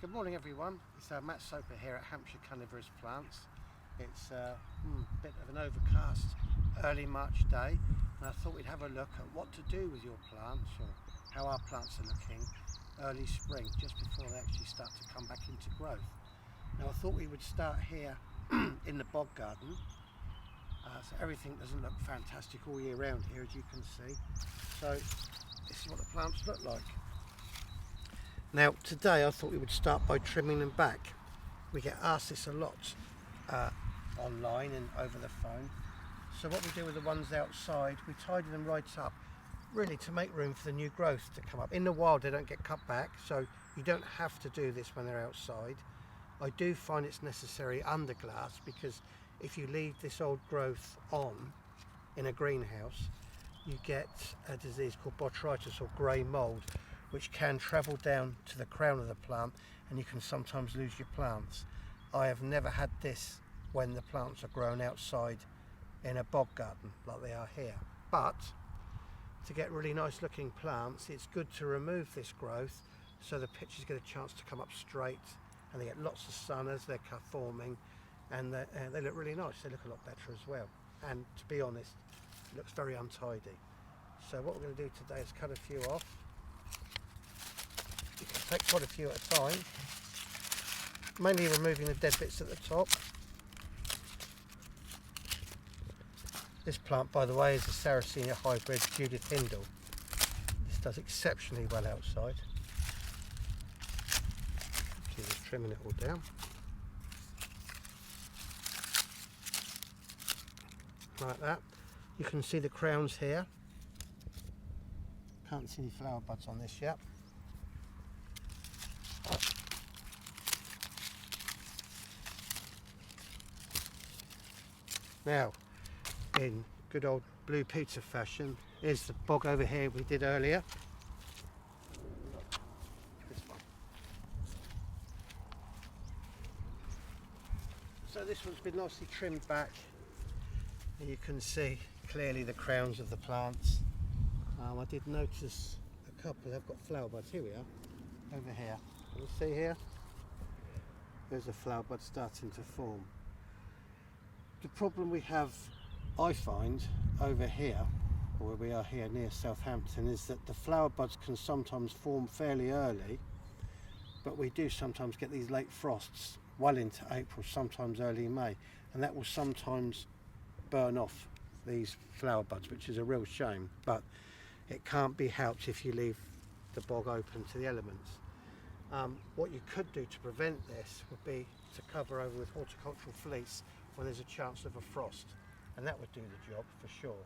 Good morning everyone, it's Matt Soper here at Hampshire Carnivorous Plants. It's a bit of an overcast early March day, and I thought we'd have a look at what to do with your plants, or how our plants are looking early spring, just before they actually start to come back into growth. Now I thought we would start here in the bog garden. So everything doesn't look fantastic all year round here, as you can see. So this is what the plants look like. Now today I thought we would start by trimming them back. We get asked this a lot online and over the phone. So what we do with the ones outside, we tidy them right up, really to make room for the new growth to come up. In the wild they don't get cut back, so you don't have to do this when they're outside. I do find it's necessary under glass, because if you leave this old growth on in a greenhouse, you get a disease called botrytis, or grey mould, which can travel down to the crown of the plant, and you can sometimes lose your plants. I have never had this when the plants are grown outside in a bog garden like they are here. But to get really nice looking plants, it's good to remove this growth so the pitches get a chance to come up straight and they get lots of sun as they're forming, and they look really nice. They look a lot better as well, and to be honest, it looks very untidy. So what we're going to do today is cut a few off. You can take quite a few at a time, mainly removing the dead bits at the top. This plant, by the way, is a Sarracenia hybrid Judith Hindle. This does exceptionally well outside. So just trimming it all down. Like that. You can see the crowns here. Can't see any flower buds on this yet. Now, in good old Blue Peter fashion, is the bog over here we did earlier. This one. So this one's been nicely trimmed back, and you can see clearly the crowns of the plants. I did notice a couple have got flower buds. Here we are, over here. Can you see here? There's a flower bud starting to form. The problem we have, I find, over here, or where we are here near Southampton, is that the flower buds can sometimes form fairly early, but we do sometimes get these late frosts well into April, sometimes early May, and that will sometimes burn off these flower buds, which is a real shame, but it can't be helped if you leave the bog open to the elements. What you could do to prevent this would be to cover over with horticultural fleece when there's a chance of a frost, and that would do the job for sure.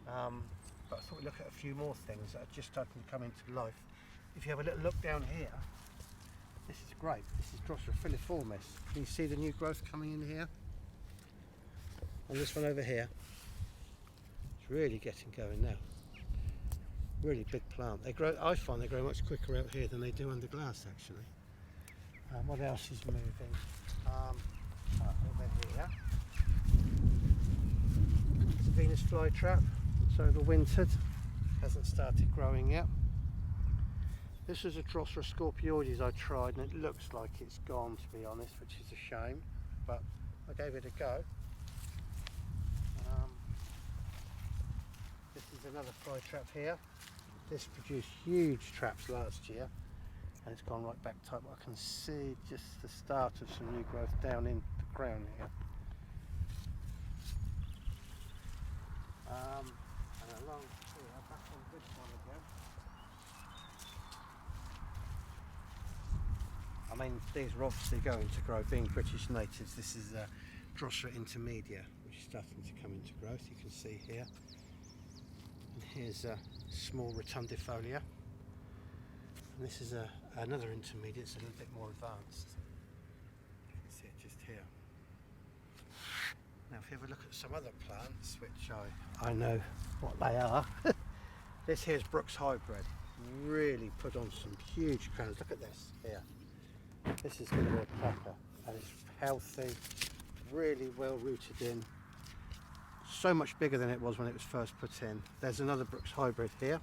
But I thought we'd look at a few more things that are just starting to come into life. If you have a little look down here, this is great. This is Drosera filiformis. Can you see the new growth coming in here? And this one over here, it's really getting going now. Really big plant. They grow. I find they grow much quicker out here than they do under glass, actually. What else is moving? Over here, it's a Venus flytrap. It's overwintered, hasn't started growing yet. This is a Drosera scorpioides I tried, and it looks like it's gone, to be honest, which is a shame, but I gave it a go. This is another flytrap here. This produced huge traps last year, and it's gone right back to type. I can see just the start of some new growth down in the crown here. And along here, back on this one again. I mean, these are obviously going to grow. Being British natives, this is Drosera intermedia, which is starting to come into growth. You can see here. And here's a small rotundifolia. And this is another intermediate, it's a little bit more advanced. You can see it just here. Now if you have a look at some other plants, which I know what they are. This here's Brooks Hybrid. Really put on some huge crowns. Look at this here. This is going to be a cracker, and it's healthy, really well rooted in. So much bigger than it was when it was first put in. There's another Brooks Hybrid here.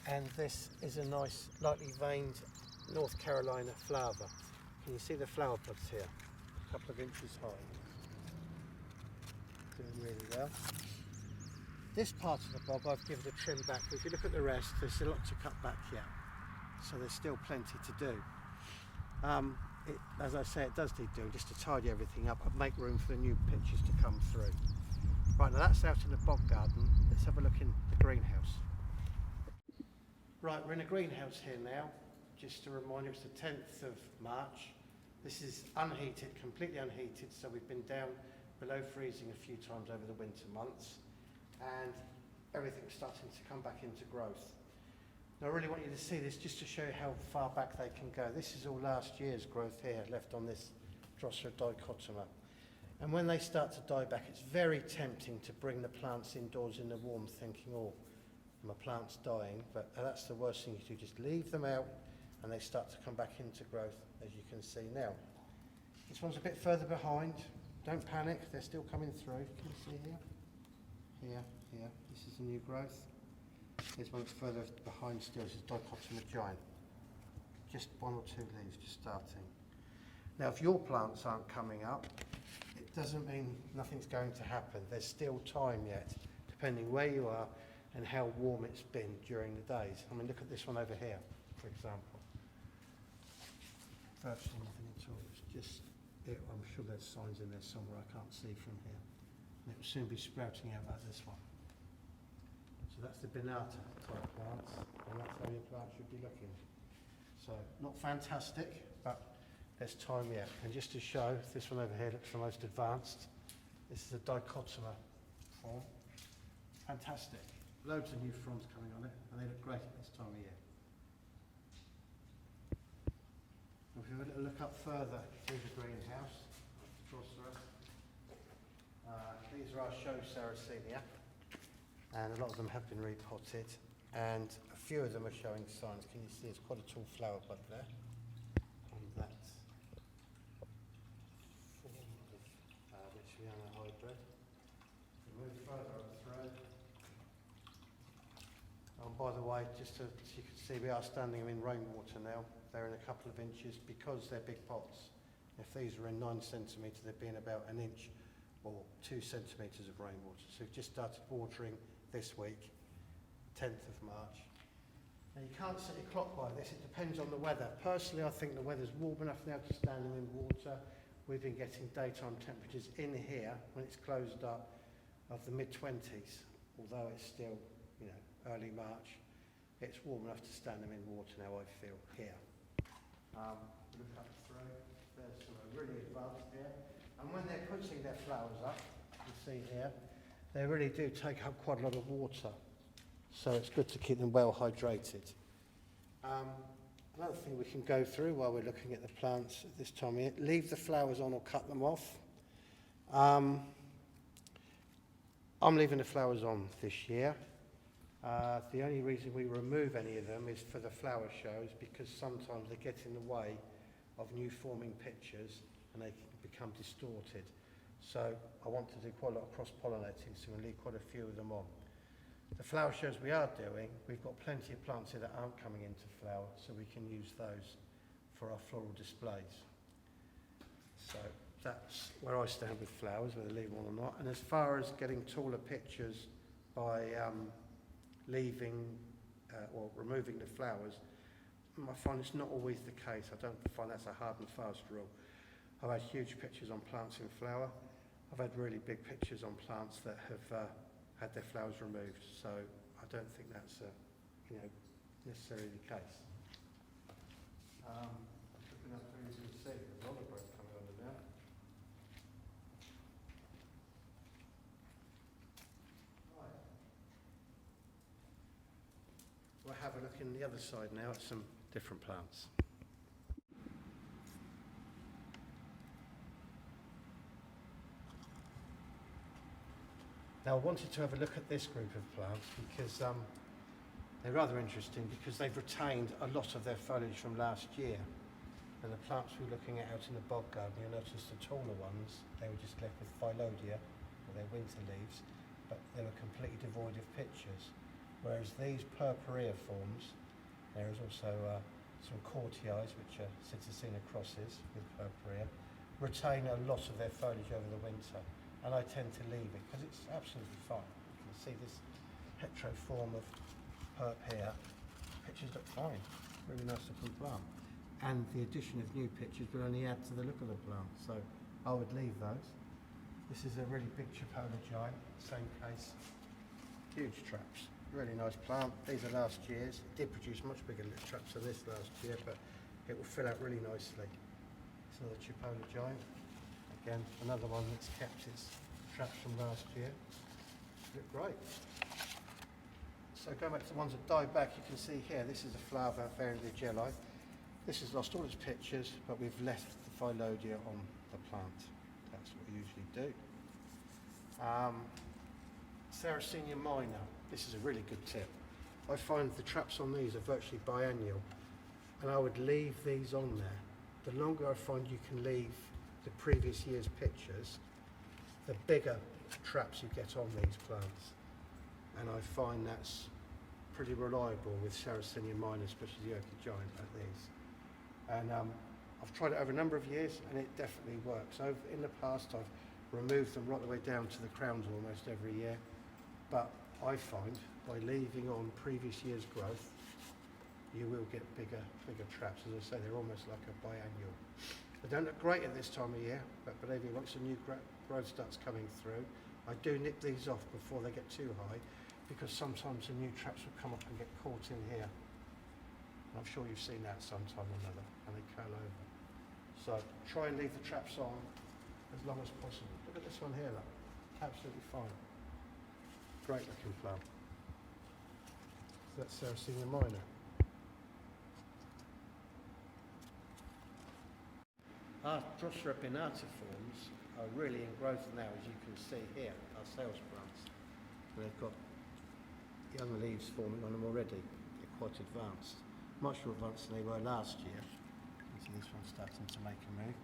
And this is a nice lightly veined North Carolina flower bud. Can you see the flower buds here? A couple of inches high. Doing really well. This part of the bulb I've given a trim back, but if you look at the rest, there's a lot to cut back yet. So there's still plenty to do. As I say, it does need doing, just to tidy everything up and make room for the new pictures to come through. Right, now that's out in the bog garden. Let's have a look in the greenhouse. Right, we're in a greenhouse here now. Just to remind you, it's the 10th of March. This is unheated, completely unheated, so we've been down below freezing a few times over the winter months, and everything's starting to come back into growth. Now I really want you to see this just to show you how far back they can go. This is all last year's growth here, left on this Drosera dichotoma. And when they start to die back, it's very tempting to bring the plants indoors in the warm, thinking, oh, my plant's dying, but that's the worst thing you do. Just leave them out and they start to come back into growth, as you can see now. This one's a bit further behind. Don't panic, they're still coming through. Can you see here? Here. This is the new growth. This one's further behind still. This is dichotoma giant. Just one or two leaves just starting. Now, if your plants aren't coming up, it doesn't mean nothing's going to happen. There's still time yet, depending where you are and how warm it's been during the days. I mean, look at this one over here, for example. Virtually nothing at all. It's just, I'm sure there's signs in there somewhere I can't see from here. And it will soon be sprouting out like this one. So that's the Binata type plants, and that's how your plant should be looking. So not fantastic, but there's time yet. And just to show, this one over here looks the most advanced. This is a dichotoma form. Fantastic. Loads of new fronds coming on it, and they look great at this time of year. If we have a little look up further through the greenhouse, these are our show Sarracenia, and a lot of them have been repotted, and a few of them are showing signs. Can you see it's quite a tall flower bud there? And that's form of Michiana hybrid. We move further up through. And by the way, just so you can see, we are standing them in rainwater now. They're in a couple of inches because they're big pots. If these were in 9 centimetres, they'd be in about an inch or 2 centimetres of rainwater. So we've just started watering this week, 10th of March. Now you can't set your clock by this, it depends on the weather. Personally, I think the weather's warm enough now to stand them in water. We've been getting daytime temperatures in here, when it's closed up, of the mid-20s, although it's still, early March. It's warm enough to stand them in water now, I feel, here. Look up through, there's some really advanced here. And when they're putting their flowers up, you see here, they really do take up quite a lot of water. So it's good to keep them well hydrated. Another thing we can go through while we're looking at the plants at this time of year, leave the flowers on or cut them off. I'm leaving the flowers on this year. The only reason we remove any of them is for the flower shows, because sometimes they get in the way of new forming pictures and they can become distorted. So I want to do quite a lot of cross-pollinating, so we'll leave quite a few of them on. The flower shows we are doing, we've got plenty of plants here that aren't coming into flower, so we can use those for our floral displays. So that's where I stand with flowers, whether leave them on or not. And as far as getting taller pictures by leaving or removing the flowers, I find it's not always the case. I don't find that's a hard and fast rule. I've had huge pictures on plants in flower. I've had really big pictures on plants that have had their flowers removed. So I don't think that's necessarily the case. Looking up through, you can see there's a lot of growth coming under now. Right. We'll have a look in the other side now at some different plants. Now I wanted to have a look at this group of plants because they're rather interesting because they've retained a lot of their foliage from last year. And the plants we were looking at out in the bog garden, you'll notice the taller ones, they were just left with phyllodia, or their winter leaves, but they were completely devoid of pictures. Whereas these purpurea forms, there is also some courtiers, which are Citacina crosses with purpurea, retain a lot of their foliage over the winter, and I tend to leave it because it's absolutely fine. You can see this heteroform of herb here. Pitchers look fine, really nice looking plant. And the addition of new pitchers will only add to the look of the plant, so I would leave those. This is a really big Chipola giant, same case, huge traps, really nice plant. These are last year's. It did produce much bigger traps than this last year, but it will fill out really nicely. It's another Chipola giant. Again, another one that's kept its traps from last year. Look great. So going back to the ones that died back, you can see here, this is a flower variant of the Gelli. This has lost all its pictures, but we've left the phyllodia on the plant. That's what we usually do. Sarracenia minor. This is a really good tip. I find the traps on these are virtually biennial, and I would leave these on there. The longer I find you can leave the previous year's pictures, the bigger traps you get on these plants. And I find that's pretty reliable with Sarracenia minor, especially the Orchid giant like these. And I've tried it over a number of years and it definitely works. In the past I've removed them right the way down to the crowns almost every year, but I find by leaving on previous year's growth you will get bigger traps. As I say, they're almost like a biannual. They don't look great at this time of year, but believe me, once the new growth starts coming through, I do nip these off before they get too high, because sometimes the new traps will come up and get caught in here. And I'm sure you've seen that sometime or another, and they curl over. So try and leave the traps on as long as possible. Look at this one here, look. Absolutely fine. Great looking plant. So that's Sarracenia minor. Our Drosera binatiforms are really in growth now, as you can see here, our sales plants. They've got young leaves forming on them already. They're quite advanced, much more advanced than they were last year. You can see this one's starting to make a move.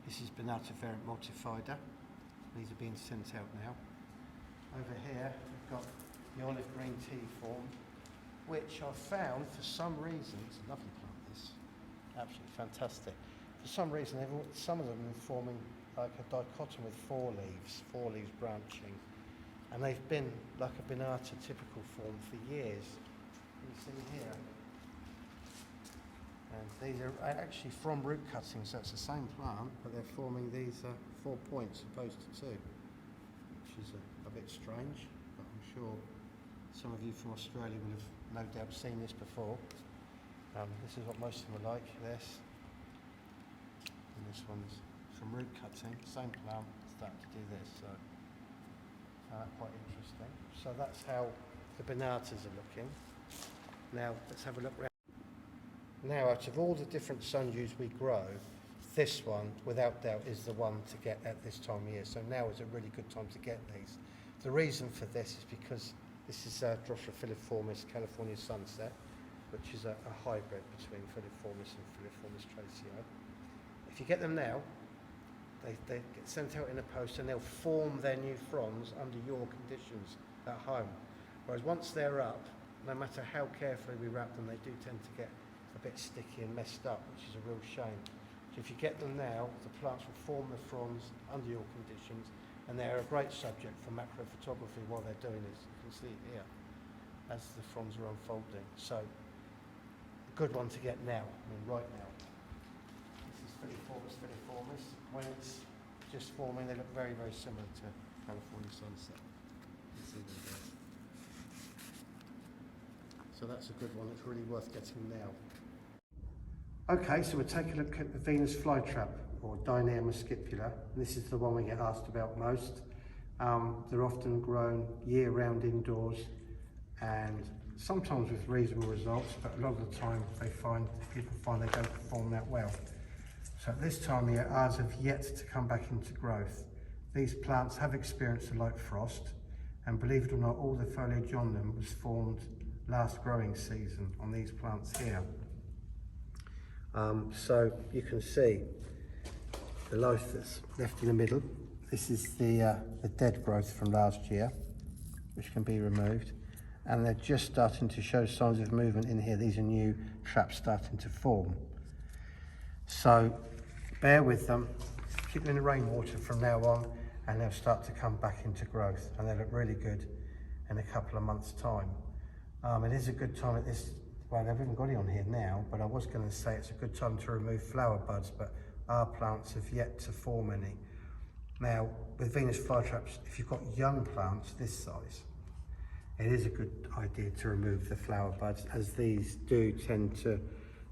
This is Binatiform multifida. These are being sent out now. Over here we've got the olive green tea form, which I found for some reason, it's a lovely plant this, absolutely fantastic. For some reason, some of them are forming like a dichotom with four leaves branching. And they've been like a Binata typical form for years. You see here. And these are actually from root cuttings, so it's the same plant, but they're forming these 4 points opposed to 2, which is a bit strange, but I'm sure some of you from Australia will have no doubt seen this before. This is what most of them are like, this. And this one's from root cutting, same plant, starting to do this, so quite interesting. So that's how the Binatas are looking. Now let's have a look around. Now, out of all the different sundews we grow, this one, without doubt, is the one to get at this time of year. So now is a really good time to get these. The reason for this is because this is Drosera filiformis California Sunset, which is a hybrid between filiformis and filiformis traceo. If you get them now, they get sent out in a post and they'll form their new fronds under your conditions at home. Whereas once they're up, no matter how carefully we wrap them, they do tend to get a bit sticky and messed up, which is a real shame. So if you get them now, the plants will form the fronds under your conditions, and they're a great subject for macro photography while they're doing this. You can see it here as the fronds are unfolding. So a good one to get now, I mean right now. This is filiformis. When it's just forming, they look very, very similar to California Sunset. You can see them there. So that's a good one, it's really worth getting now. Okay, so we'll take a look at the Venus flytrap, or Dinea muscipula. This is the one we get asked about most. They're often grown year-round indoors, and sometimes with reasonable results, but a lot of the time people find they don't perform that well. So at this time of year, ours have yet to come back into growth. These plants have experienced a light frost, and believe it or not, all the foliage on them was formed last growing season on these plants here. So you can see the life that's left in the middle. This is the dead growth from last year, which can be removed. and they're just starting to show signs of movement in here. These are new traps starting to form. So bear with them, keep them in the rainwater from now on, and they'll start to come back into growth, and they look really good in a couple of months' time. It is a good time at this, well, they haven't got it on here now, but I was going to say it's a good time to remove flower buds, but our plants have yet to form any. Now, with Venus flytraps, if you've got young plants this size, it is a good idea to remove the flower buds, as these do tend to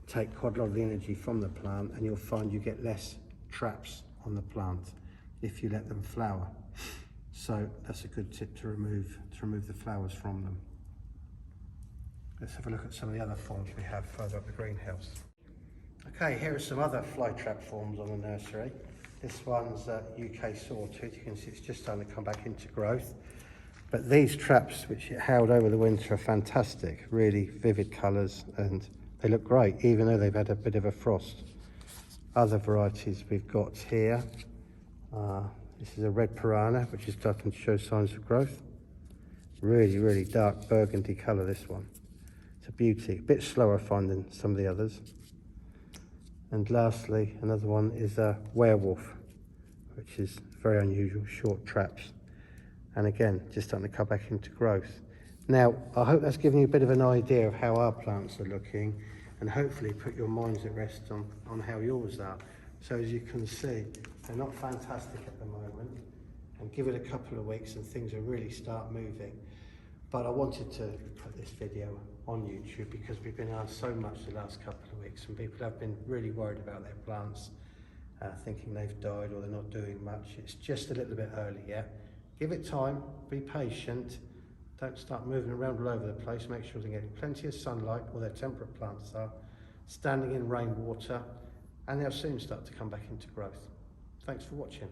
take quite a lot of the energy from the plant, and you'll find you get less traps on the plant if you let them flower. So that's a good tip to remove the flowers from them. Let's have a look at some of the other forms we have further up the greenhouse. Okay, here are some other flytrap forms on the nursery. This one's UK sawtooth. You can see it's just starting to come back into growth. But these traps, which it held over the winter, are fantastic. Really vivid colours, and they look great, even though they've had a bit of a frost. Other varieties we've got here. This is a red piranha, which is starting to show signs of growth. Really, really dark burgundy colour, this one. It's a beauty. A bit slower finding some of the others. And lastly, another one is a werewolf, which is very unusual, short traps. And again, just starting to come back into growth. Now, I hope that's given you a bit of an idea of how our plants are looking, and hopefully put your minds at rest on how yours are. So as you can see, they're not fantastic at the moment, and give it a couple of weeks and things will really start moving. But I wanted to put this video on YouTube because we've been asked so much the last couple of weeks, and people have been really worried about their plants, thinking they've died or they're not doing much. It's just a little bit early yet. Give it time, be patient, don't start moving around all over the place. Make sure they're getting plenty of sunlight, or their temperate plants are, standing in rainwater, and they'll soon start to come back into growth. Thanks for watching.